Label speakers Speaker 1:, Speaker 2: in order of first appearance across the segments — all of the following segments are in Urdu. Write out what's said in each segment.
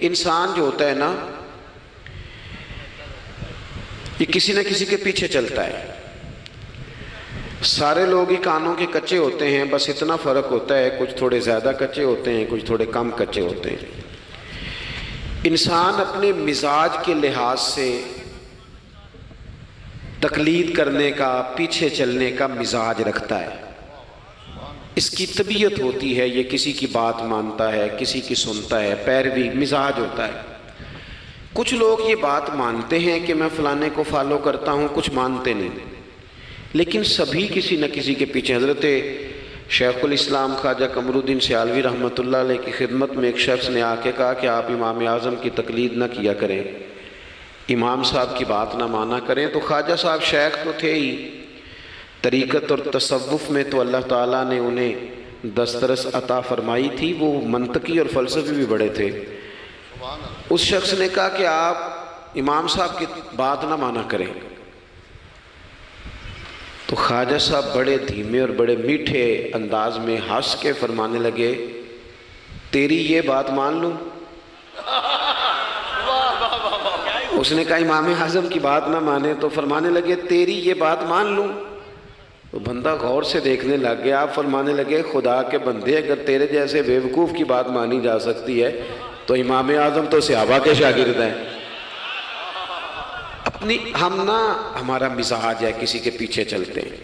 Speaker 1: انسان جو ہوتا ہے نا یہ کسی نہ کسی کے پیچھے چلتا ہے. سارے لوگ ہی کانوں کے کچے ہوتے ہیں، بس اتنا فرق ہوتا ہے کچھ تھوڑے زیادہ کچے ہوتے ہیں، کچھ تھوڑے کم کچے ہوتے ہیں. انسان اپنے مزاج کے لحاظ سے تقلید کرنے کا، پیچھے چلنے کا مزاج رکھتا ہے. اس کی طبیعت ہوتی ہے، یہ کسی کی بات مانتا ہے، کسی کی سنتا ہے، پیروی مزاج ہوتا ہے. کچھ لوگ یہ بات مانتے ہیں کہ میں فلانے کو فالو کرتا ہوں، کچھ مانتے نہیں، لیکن سبھی کسی نہ کسی کے پیچھے. حضرت شیخ الاسلام خواجہ قمر الدین سیالوی رحمۃ اللہ علیہ کی خدمت میں ایک شخص نے آ کے کہا کہ آپ امام اعظم کی تقلید نہ کیا کریں، امام صاحب کی بات نہ مانا کریں. تو خواجہ صاحب شیخ تو تھے ہی، طریقت اور تصوف میں تو اللہ تعالیٰ نے انہیں دسترس عطا فرمائی تھی، وہ منطقی اور فلسفی بھی بڑے تھے. اس شخص نے کہا کہ آپ امام صاحب کی بات نہ مانا کریں. تو خواجہ صاحب بڑے دھیمے اور بڑے میٹھے انداز میں ہنس کے فرمانے لگے، تیری یہ بات مان لوں؟ اس نے کہا امام اعظم کی بات نہ مانے، تو فرمانے لگے تیری یہ بات مان لوں؟ تو بندہ غور سے دیکھنے لگ گیا. آپ فرمانے لگے خدا کے بندے، اگر تیرے جیسے بیوقوف کی بات مانی جا سکتی ہے تو امام اعظم تو صحابہ کے شاگرد ہیں. ہمارا مزاج ہے، کسی کے پیچھے چلتے ہیں.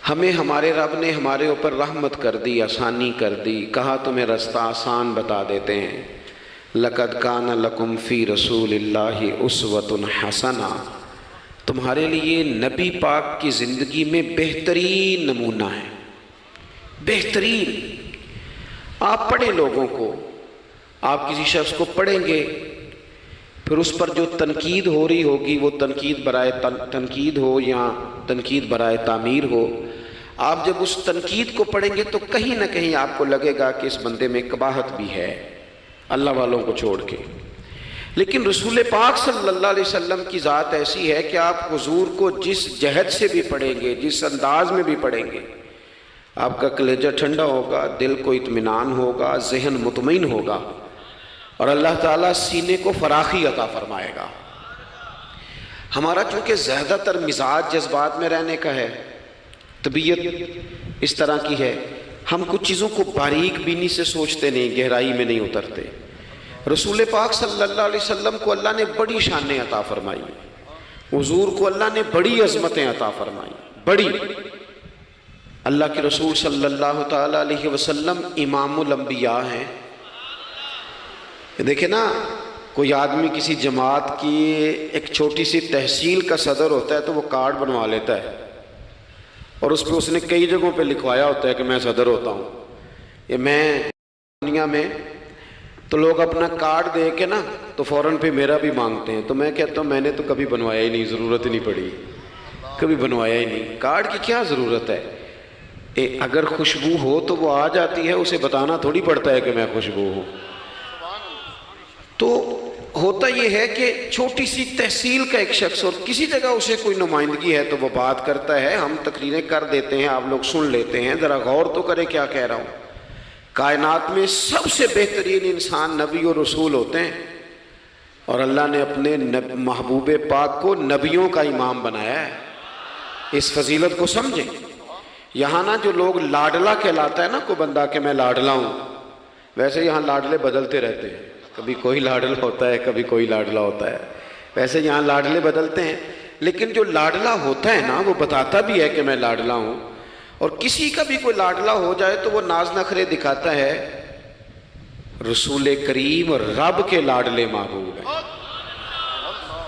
Speaker 1: ہمیں ہمارے رب نے ہمارے اوپر رحمت کر دی، آسانی کر دی، کہا تمہیں رستہ آسان بتا دیتے ہیں. لَقَدْ كَانَ لَكُمْ فِي رَسُولِ اللَّهِ أُسْوَةٌ حَسَنَةٌ، تمہارے لیے نبی پاک کی زندگی میں بہترین نمونہ ہے، بہترین. آپ پڑھیں لوگوں کو، آپ کسی شخص کو پڑھیں گے، پھر اس پر جو تنقید ہو رہی ہوگی وہ تنقید برائے تنقید ہو یا تنقید برائے تعمیر ہو، آپ جب اس تنقید کو پڑھیں گے تو کہیں نہ کہیں آپ کو لگے گا کہ اس بندے میں قباحت بھی ہے، اللہ والوں کو چھوڑ کے. لیکن رسول پاک صلی اللہ علیہ وسلم کی ذات ایسی ہے کہ آپ حضور کو جس جہت سے بھی پڑھیں گے، جس انداز میں بھی پڑھیں گے، آپ کا کلیجہ ٹھنڈا ہوگا، دل کو اطمینان ہوگا، ذہن مطمئن ہوگا، اور اللہ تعالیٰ سینے کو فراخی عطا فرمائے گا. ہمارا چونکہ زیادہ تر مزاج جذبات میں رہنے کا ہے، طبیعت اس طرح کی ہے، ہم کچھ چیزوں کو باریک بینی سے سوچتے نہیں، گہرائی میں نہیں اترتے. رسول پاک صلی اللہ علیہ وسلم کو اللہ نے بڑی شانیں عطا فرمائی، حضور کو اللہ نے بڑی عظمتیں عطا فرمائی، بڑی. اللہ کے رسول صلی اللہ تعالیٰ علیہ وسلم امام الانبیاء ہیں. دیکھیں نا، کوئی آدمی کسی جماعت کی ایک چھوٹی سی تحصیل کا صدر ہوتا ہے تو وہ کارڈ بنوا لیتا ہے، اور اس پہ اس نے کئی جگہوں پہ لکھوایا ہوتا ہے کہ میں صدر ہوتا ہوں، یہ میں دنیا میں. تو لوگ اپنا کارڈ دے کے نا تو فوراً پہ میرا بھی مانگتے ہیں. تو میں کہتا ہوں میں نے تو کبھی بنوایا ہی نہیں، ضرورت ہی نہیں پڑی، کبھی بنوایا ہی نہیں. کارڈ کی کیا ضرورت ہے؟ اگر خوشبو ہو تو وہ آ جاتی ہے، اسے بتانا تھوڑی پڑتا ہے کہ میں خوشبو ہوں. تو ہوتا یہ ہے کہ چھوٹی سی تحصیل کا ایک شخص اور کسی جگہ اسے کوئی نمائندگی ہے تو وہ بات کرتا ہے، ہم تقریریں کر دیتے ہیں، آپ لوگ سن لیتے ہیں. ذرا غور تو کریں کیا کہہ رہا ہوں. کائنات میں سب سے بہترین انسان نبی اور رسول ہوتے ہیں، اور اللہ نے اپنے محبوب پاک کو نبیوں کا امام بنایا ہے. اس فضیلت کو سمجھیں. یہاں نا جو لوگ لاڈلا کہلاتا ہے نا کوئی بندہ کہ میں لاڈلا ہوں، ویسے یہاں لاڈلے بدلتے رہتے ہیں، کبھی کوئی لاڈلا ہوتا ہے، کبھی کوئی لاڈلا ہوتا ہے. ویسے یہاں لاڈلے بدلتے ہیں، لیکن جو لاڈلا ہوتا ہے نا وہ بتاتا بھی ہے کہ میں لاڈلا ہوں. اور کسی کا بھی کوئی لاڈلا ہو جائے تو وہ ناز نخرے دکھاتا ہے. رسول کریم رب کے لاڈلے محبوب ہیں.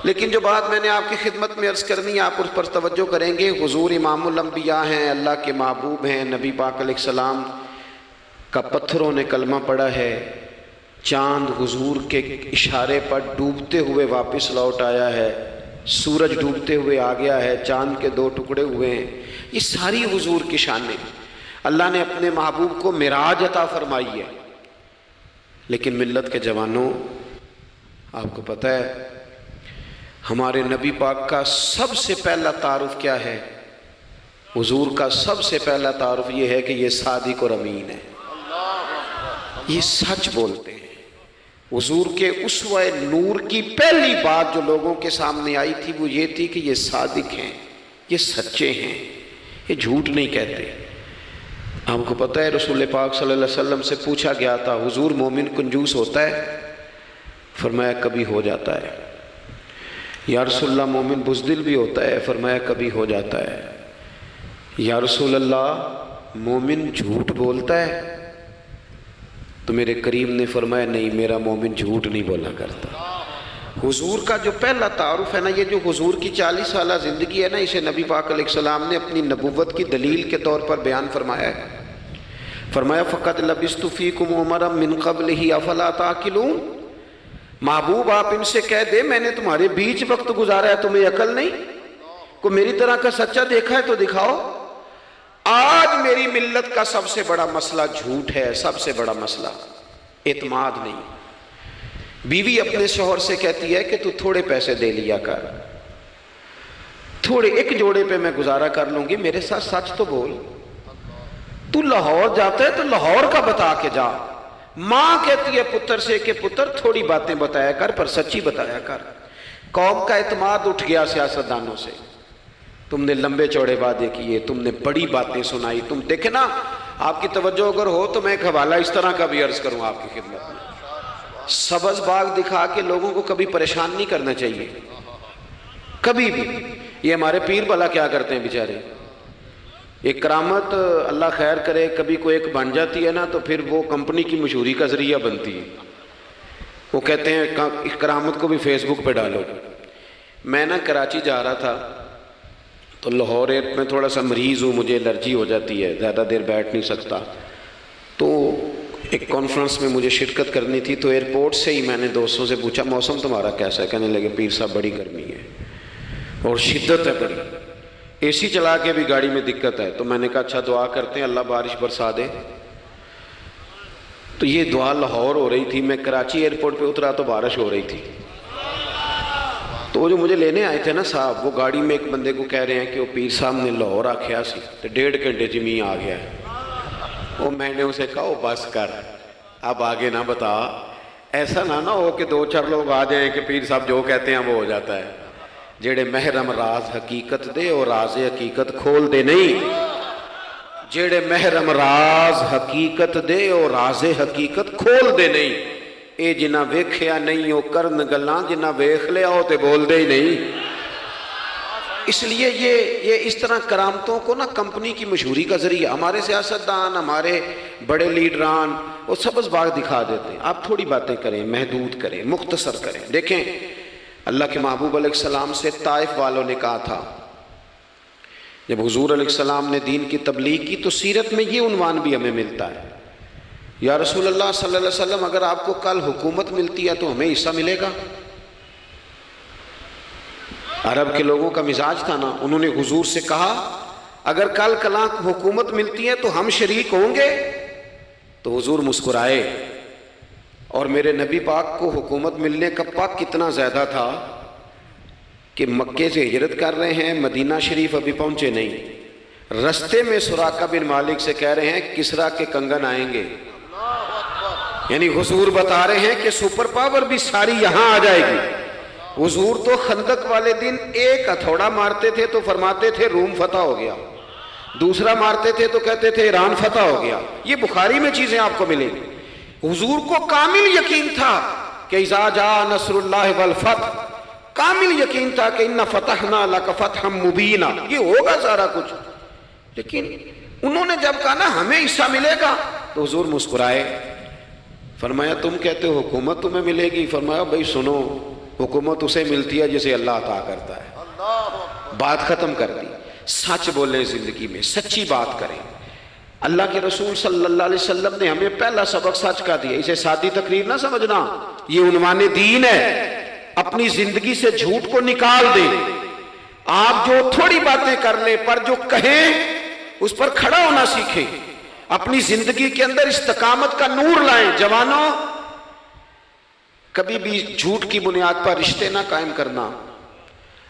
Speaker 1: لیکن جو بات میں نے آپ کی خدمت میں عرض کرنی ہے، آپ اس پر توجہ کریں گے. حضور امام الانبیاء ہیں، اللہ کے محبوب ہیں. نبی پاک علیہ السلام کا پتھروں نے کلمہ پڑھا ہے. چاند حضور کے اشارے پر ڈوبتے ہوئے واپس لوٹ آیا ہے. سورج ڈوبتے ہوئے آ گیا ہے، چاند کے 2 ٹکڑے ہوئے ہیں. یہ ساری حضور کی شانیں. اللہ نے اپنے محبوب کو معراج عطا فرمائی ہے. لیکن ملت کے جوانوں، آپ کو پتہ ہے ہمارے نبی پاک کا سب سے پہلا تعارف کیا ہے؟ حضور کا سب سے پہلا تعارف یہ ہے کہ یہ صادق اور امین ہے، یہ سچ بولتے ہیں. حضور کے اسوہ نور کی پہلی بات جو لوگوں کے سامنے آئی تھی وہ یہ تھی کہ یہ صادق ہیں، یہ سچے ہیں، یہ جھوٹ نہیں کہتے۔ آپ کو پتہ ہے رسول پاک صلی اللہ علیہ وسلم سے پوچھا گیا تھا حضور مومن کنجوس ہوتا ہے؟ فرمایا کبھی ہو جاتا ہے۔ یا رسول اللہ مومن بزدل بھی ہوتا ہے؟ فرمایا کبھی ہو جاتا ہے۔ یا رسول اللہ مومن جھوٹ بولتا ہے؟ تو میرے کریم نے فرمایا نہیں، میرا مومن جھوٹ نہیں بولا کرتا۔ حضور کا جو پہلا تعارف ہے نا، یہ جو حضور کی 40 سالہ زندگی ہے نا، اسے نبی پاک علیہ السلام نے اپنی نبوت کی دلیل کے طور پر بیان فرمایا ہے۔ فرمایا فَقَدْ لَبِثْتُ فِيكُمْ عُمَرًا مِّن قَبْلِهِ أَفَلَا تَعْقِلُونَ، محبوب آپ ان سے کہہ دے میں نے تمہارے بیچ وقت گزارا ہے، تمہیں عقل نہیں؟ کوئی میری طرح کا سچا دیکھا ہے تو دکھاؤ۔ آج میری ملت کا سب سے بڑا مسئلہ جھوٹ ہے، سب سے بڑا مسئلہ اعتماد نہیں۔ بیوی اپنے شوہر سے کہتی ہے کہ تو تھوڑے پیسے دے لیا کر، تھوڑے ایک جوڑے پہ میں گزارا کر لوں گی، میرے ساتھ سچ تو بول۔ تو لاہور جاتا ہے تو لاہور کا بتا کے جا۔ ماں کہتی ہے پتر سے کہ پتر تھوڑی باتیں بتایا کر پر سچی بتایا کر۔ قوم کا اعتماد اٹھ گیا سیاستدانوں سے، تم نے لمبے چوڑے وعدے کیے، تم نے بڑی باتیں سنائی۔ تم دیکھیں نا، آپ کی توجہ اگر ہو تو میں ایک حوالہ اس طرح کا بھی عرض کروں آپ کی خدمت میں۔ سبز باغ دکھا کے لوگوں کو کبھی پریشان نہیں کرنا چاہیے، کبھی بھی۔ یہ ہمارے پیر بھلا کیا کرتے ہیں بیچارے، ایک کرامت اللہ خیر کرے کبھی کوئی ایک بن جاتی ہے نا تو پھر وہ کمپنی کی مشہوری کا ذریعہ بنتی ہے۔ وہ کہتے ہیں اس کرامت کو بھی فیس بک پہ ڈالو۔ میں نا کراچی جا رہا تھا تو لاہور میں تھوڑا سا مریض ہوں، مجھے الرجی ہو جاتی ہے، زیادہ دیر بیٹھ نہیں سکتا۔ تو ایک کانفرنس میں مجھے شرکت کرنی تھی، تو ایئرپورٹ سے ہی میں نے دوستوں سے پوچھا موسم تمہارا کیسا ہے؟ کہنے لگے پیر صاحب بڑی گرمی ہے اور شدت ہے بڑی، اے سی چلا کے بھی گاڑی میں دقت ہے۔ تو میں نے کہا اچھا دعا کرتے ہیں اللہ بارش برسا دے۔ تو یہ دعا لاہور ہو رہی تھی، میں کراچی ایئرپورٹ پہ اترا تو بارش ہو رہی تھی۔ تو وہ جو مجھے لینے آئے تھے نا صاحب، وہ گاڑی میں ایک بندے کو کہہ رہے ہیں کہ وہ پیر صاحب نے لاہور آکھیا سی تو 1.5 گھنٹے جمی آ گیا ہے۔ وہ میں نے اسے کہا بس کر، اب آگے نہ بتا، ایسا نہ ہو کہ 2-4 لوگ آ جائیں کہ پیر صاحب جو کہتے ہیں وہ ہو جاتا ہے۔ جیڑے محرم راز حقیقت دے اور راز حقیقت کھول دے نہیں، جیڑے محرم راز حقیقت دے اور راز حقیقت کھول دے نہیں۔ اے جنہ ویکھیا نہیں ہو کرن گلاں، جنہ ویکھ لیا ہو تے بول دے ہی نہیں۔ اس لیے یہ اس طرح کرامتوں کو نا کمپنی کی مشہوری کا ذریعہ، ہمارے سیاستدان، ہمارے بڑے لیڈران وہ سبز باغ دکھا دیتے ہیں۔ آپ تھوڑی باتیں کریں، محدود کریں، مختصر کریں۔ دیکھیں اللہ کے محبوب علیہ السلام سے طائف والوں نے کہا تھا، جب حضور علیہ السلام نے دین کی تبلیغ کی تو سیرت میں یہ عنوان بھی ہمیں ملتا ہے، یا رسول اللہ صلی اللہ علیہ وسلم اگر آپ کو کل حکومت ملتی ہے تو ہمیں حصہ ملے گا؟ عرب کے لوگوں کا مزاج تھا نا، انہوں نے حضور سے کہا اگر کل کلاں حکومت ملتی ہے تو ہم شریک ہوں گے؟ تو حضور مسکرائے، اور میرے نبی پاک کو حکومت ملنے کا پاک کتنا زیادہ تھا کہ مکے سے ہجرت کر رہے ہیں، مدینہ شریف ابھی پہنچے نہیں، رستے میں سراقہ بن مالک سے کہہ رہے ہیں کسرا کے کنگن آئیں گے، یعنی حضور بتا رہے ہیں کہ سپر پاور بھی ساری یہاں آ جائے گی۔ حضور تو خندق والے دن ایک ہتھوڑا مارتے تھے تو فرماتے تھے روم فتح ہو گیا، دوسرا مارتے تھے تو کہتے تھے ایران فتح ہو گیا۔ یہ بخاری میں چیزیں آپ کو ملیں گی۔ حضور کو کامل یقین تھا کہ اذا جاء نصر اللہ والفتح، کامل یقین تھا کہ ان فتحنا لک فتحا مبینا، یہ ہوگا سارا کچھ۔ لیکن انہوں نے جب کہا نا ہمیں حصہ ملے گا تو حضور مسکرائے، فرمایا تم کہتے ہو حکومت تمہیں ملے گی؟ فرمایا بھائی سنو، حکومت اسے ملتی ہے جسے اللہ عطا کرتا ہے۔ بات ختم کر دی۔ سچ بولیں زندگی میں، سچی بات کریں۔ اللہ کے رسول صلی اللہ علیہ وسلم نے ہمیں پہلا سبق سچ کا دیا، اسے سادی تقریر نہ سمجھنا، یہ عنوان دین ہے۔ اپنی زندگی سے جھوٹ کو نکال دیں۔ آپ جو تھوڑی باتیں کر لیں پر جو کہیں اس پر کھڑا ہونا سیکھیں، اپنی زندگی کے اندر استقامت کا نور لائیں۔ جوانوں، کبھی بھی جھوٹ کی بنیاد پر رشتے نہ قائم کرنا۔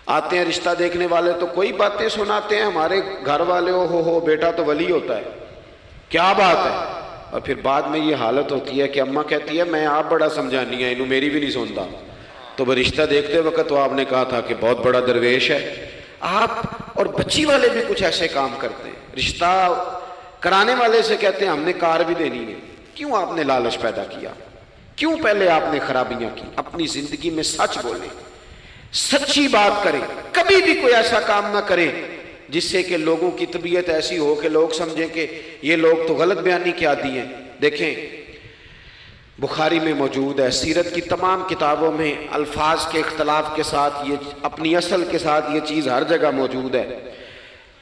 Speaker 1: آتے ہیں رشتہ دیکھنے والے تو کوئی باتیں سناتے ہیں، ہمارے گھر والے ہو بیٹا تو ولی ہوتا ہے، کیا بات ہے؟ اور پھر بعد میں یہ حالت ہوتی ہے کہ اماں کہتی ہے میں آپ بڑا سمجھانی ہے انہوں میری بھی نہیں سنتا، تو وہ رشتہ دیکھتے وقت تو آپ نے کہا تھا کہ بہت بڑا درویش ہے آپ. اور بچی والے بھی کچھ ایسے کام کرتے ہیں، رشتہ کرانے والے سے کہتے ہیں ہم نے کار بھی دینی ہے. کیوں آپ نے لالچ پیدا کیا؟ کیوں پہلے آپ نے خرابیاں کی؟ اپنی زندگی میں سچ بولیں، سچی بات کریں، کبھی بھی کوئی ایسا کام نہ کریں جس سے کہ لوگوں کی طبیعت ایسی ہو کہ لوگ سمجھیں کہ یہ لوگ تو غلط بیانی کے عادی ہیں. دیکھیں بخاری میں موجود ہے، سیرت کی تمام کتابوں میں الفاظ کے اختلاف کے ساتھ یہ اپنی اصل کے ساتھ یہ چیز ہر جگہ موجود ہے.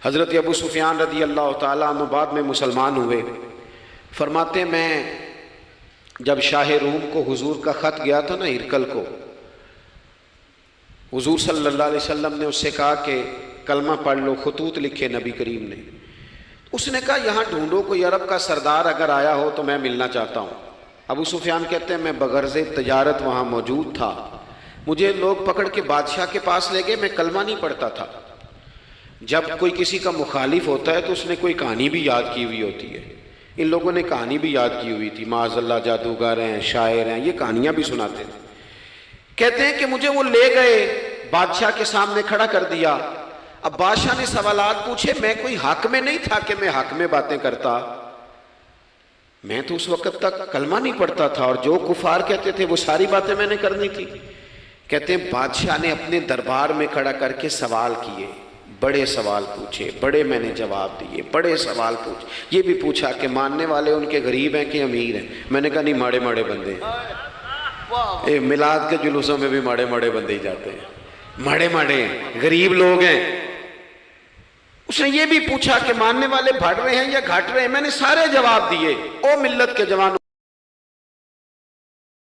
Speaker 1: حضرت ابو سفیان رضی اللہ تعالیٰ عنہ بعد میں مسلمان ہوئے، فرماتے میں جب شاہ روم کو حضور کا خط گیا تھا نا ہرقل کو، حضور صلی اللہ علیہ وسلم نے اس سے کہا کہ کلمہ پڑھ لو، خطوط لکھے نبی کریم نے. اس نے کہا یہاں ڈھونڈو کوئی عرب کا سردار اگر آیا ہو تو میں ملنا چاہتا ہوں. ابو سفیان کہتے ہیں میں بغرض تجارت وہاں موجود تھا، مجھے لوگ پکڑ کے بادشاہ کے پاس لے گئے، میں کلمہ نہیں پڑھتا تھا. جب کوئی کسی کا مخالف ہوتا ہے تو اس نے کوئی کہانی بھی یاد کی ہوئی ہوتی ہے. ان لوگوں نے کہانی بھی یاد کی ہوئی تھی، معاذ اللہ جادوگر ہیں، شاعر ہیں، یہ کہانیاں بھی سناتے تھے. کہتے ہیں کہ مجھے وہ لے گئے، بادشاہ کے سامنے کھڑا کر دیا. اب بادشاہ نے سوالات پوچھے، میں کوئی حق میں نہیں تھا کہ میں حق میں باتیں کرتا، میں تو اس وقت تک کلمہ نہیں پڑھتا تھا اور جو کفار کہتے تھے وہ ساری باتیں میں نے کرنی تھی. کہتے ہیں بادشاہ نے اپنے دربار میں کھڑا کر کے سوال کیے، بڑے سوال پوچھے، بڑے میں نے جواب دیے، بڑے سوال پوچھے. یہ بھی پوچھا کہ ماننے والے ان کے غریب ہیں کہ امیر ہیں؟ میں نے کہا نہیں، ماڑے ماڑے بندے ہیں. میلاد کے جلوسوں میں بھی ماڑے ماڑے بندے ہی جاتے ہیں، ماڑے ماڑے ہیں، غریب لوگ ہیں. اس نے یہ بھی پوچھا کہ ماننے والے بڑھ رہے ہیں یا گھٹ رہے ہیں؟ میں نے سارے جواب دیے. او ملت کے جوانوں،